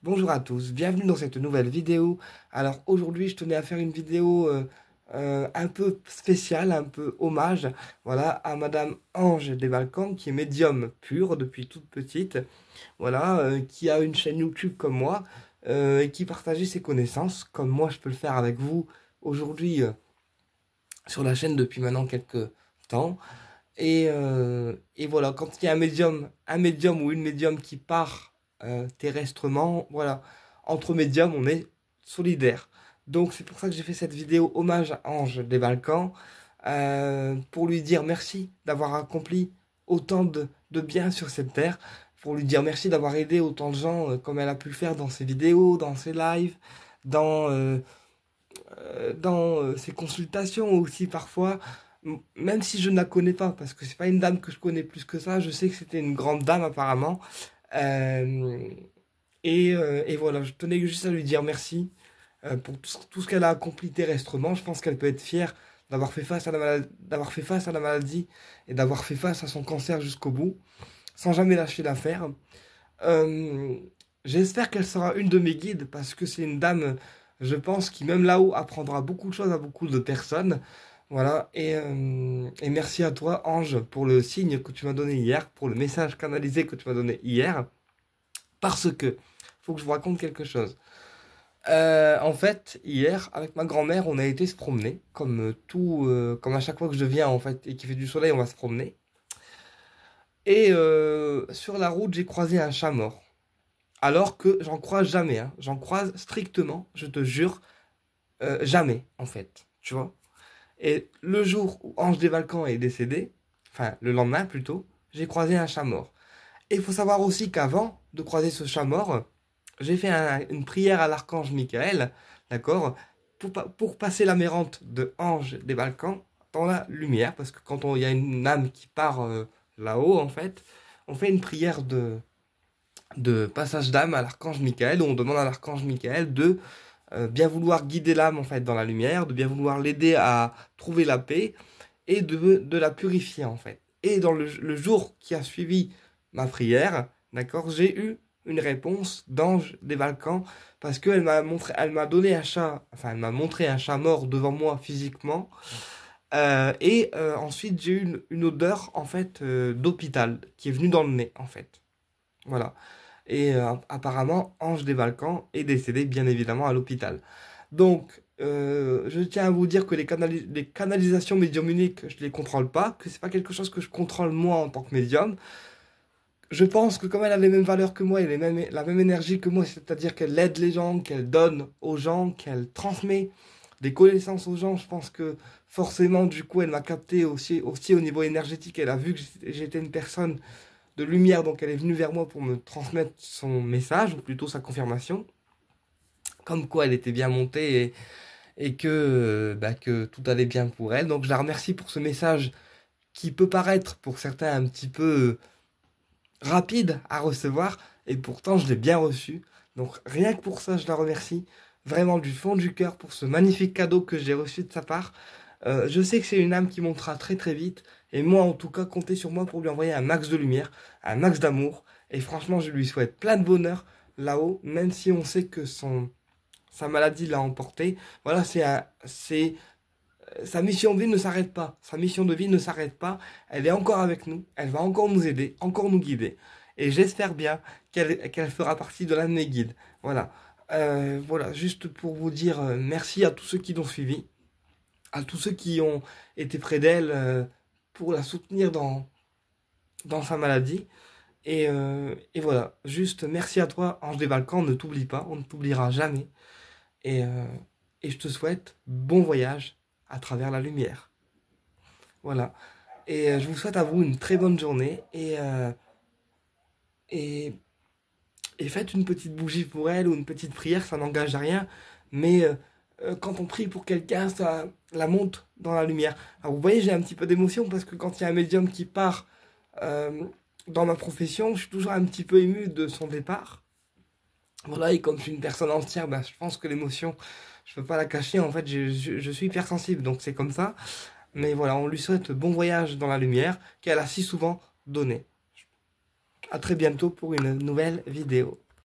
Bonjour à tous, bienvenue dans cette nouvelle vidéo. Alors aujourd'hui je tenais à faire une vidéo un peu spéciale, un peu hommage, voilà, à Madame Ange des Balkans qui est médium pure depuis toute petite, voilà, qui a une chaîne YouTube comme moi et qui partageait ses connaissances comme moi je peux le faire avec vous aujourd'hui sur la chaîne depuis maintenant quelques temps. Et voilà, quand il y a un médium ou une médium qui part terrestrement, voilà, entre médiums, on est solidaire. Donc c'est pour ça que j'ai fait cette vidéo hommage à Ange des Balkans, pour lui dire merci d'avoir accompli autant de bien sur cette terre, pour lui dire merci d'avoir aidé autant de gens comme elle a pu le faire dans ses vidéos, dans ses lives, dans, ses consultations aussi parfois. Même si je ne la connais pas, parce que c'est pas une dame que je connais plus que ça, je sais que c'était une grande dame apparemment. Euh, et voilà, je tenais juste à lui dire merci pour tout ce qu'elle a accompli terrestrement. Je pense qu'elle peut être fière d'avoir fait face à d'avoir fait face à la maladie et d'avoir fait face à son cancer jusqu'au bout, sans jamais lâcher l'affaire. Euh, J'espère qu'elle sera une de mes guides, parce que c'est une dame, je pense, qui même là-haut apprendra beaucoup de choses à beaucoup de personnes. Voilà, et merci à toi, Ange, pour le signe que tu m'as donné hier, pour le message canalisé que tu m'as donné hier, parce que, faut que je vous raconte quelque chose. En fait, hier, avec ma grand-mère, on a été se promener, comme à chaque fois que je viens, en fait, et qu'il fait du soleil, on va se promener. Et sur la route, j'ai croisé un chat mort. Alors que j'en croise jamais, hein. J'en croise strictement, je te jure, jamais, en fait, tu vois. Et le jour où Ange des Balkans est décédé, enfin le lendemain plutôt, j'ai croisé un chat mort. Et il faut savoir aussi qu'avant de croiser ce chat mort, j'ai fait une prière à l'archange Michael, d'accord, pour passer la mérante de Ange des Balkans dans la lumière, parce que quand il y a une âme qui part là-haut, en fait, on fait une prière de passage d'âme à l'archange Michael, où on demande à l'archange Michael de bien vouloir guider l'âme en fait dans la lumière, de bien vouloir l'aider à trouver la paix et de la purifier en fait. Et dans le jour qui a suivi ma prière, d'accord, j'ai eu une réponse d'Ange des Balkans, parce qu'elle elle m'a donné un chat, enfin elle m'a montré un chat mort devant moi physiquement. Ensuite j'ai eu une odeur en fait d'hôpital qui est venue dans le nez en fait. Voilà. Et apparemment, Ange des Balkans est décédé bien évidemment à l'hôpital. Donc, je tiens à vous dire que les canalisations médiumniques, je ne les contrôle pas, que c'est pas quelque chose que je contrôle moi en tant que médium. Je pense que comme elle a les mêmes valeurs que moi et la même énergie que moi, c'est-à-dire qu'elle aide les gens, qu'elle donne aux gens, qu'elle transmet des connaissances aux gens, je pense que forcément, du coup, elle m'a capté aussi au niveau énergétique. Elle a vu que j'étais une personne de lumière, donc elle est venue vers moi pour me transmettre son message, ou plutôt sa confirmation, comme quoi elle était bien montée et que tout allait bien pour elle. Donc je la remercie pour ce message qui peut paraître pour certains un petit peu rapide à recevoir, et pourtant je l'ai bien reçu. Donc rien que pour ça, je la remercie vraiment du fond du cœur pour ce magnifique cadeau que j'ai reçu de sa part. Je sais que c'est une âme qui montera très très vite, et moi en tout cas, comptez sur moi pour lui envoyer un max de lumière, un max d'amour, et franchement je lui souhaite plein de bonheur là-haut, même si on sait que sa maladie l'a emporté. Voilà, sa mission de vie ne s'arrête pas, sa mission de vie ne s'arrête pas, elle est encore avec nous, elle va encore nous aider, encore nous guider, et j'espère bien qu'elle fera partie de l'un de mes guides. Voilà. Voilà, juste pour vous dire merci à tous ceux qui l'ont suivi, à tous ceux qui ont été près d'elle pour la soutenir dans sa maladie. Et voilà, juste merci à toi, Ange des Balkans, on ne t'oublie pas, on ne t'oubliera jamais. Et, euh, et je te souhaite bon voyage à travers la lumière. Voilà. Et je vous souhaite à vous une très bonne journée. Et, et faites une petite bougie pour elle ou une petite prière, ça n'engage à rien. Mais quand on prie pour quelqu'un, ça la monte dans la lumière. Alors vous voyez, j'ai un petit peu d'émotion, parce que quand il y a un médium qui part euh, dans ma profession, je suis toujours un petit peu ému de son départ. Voilà, et comme je suis une personne entière, bah, je pense que l'émotion, je peux pas la cacher. En fait, je suis hypersensible, donc c'est comme ça. Mais voilà, on lui souhaite bon voyage dans la lumière qu'elle a si souvent donné. À très bientôt pour une nouvelle vidéo.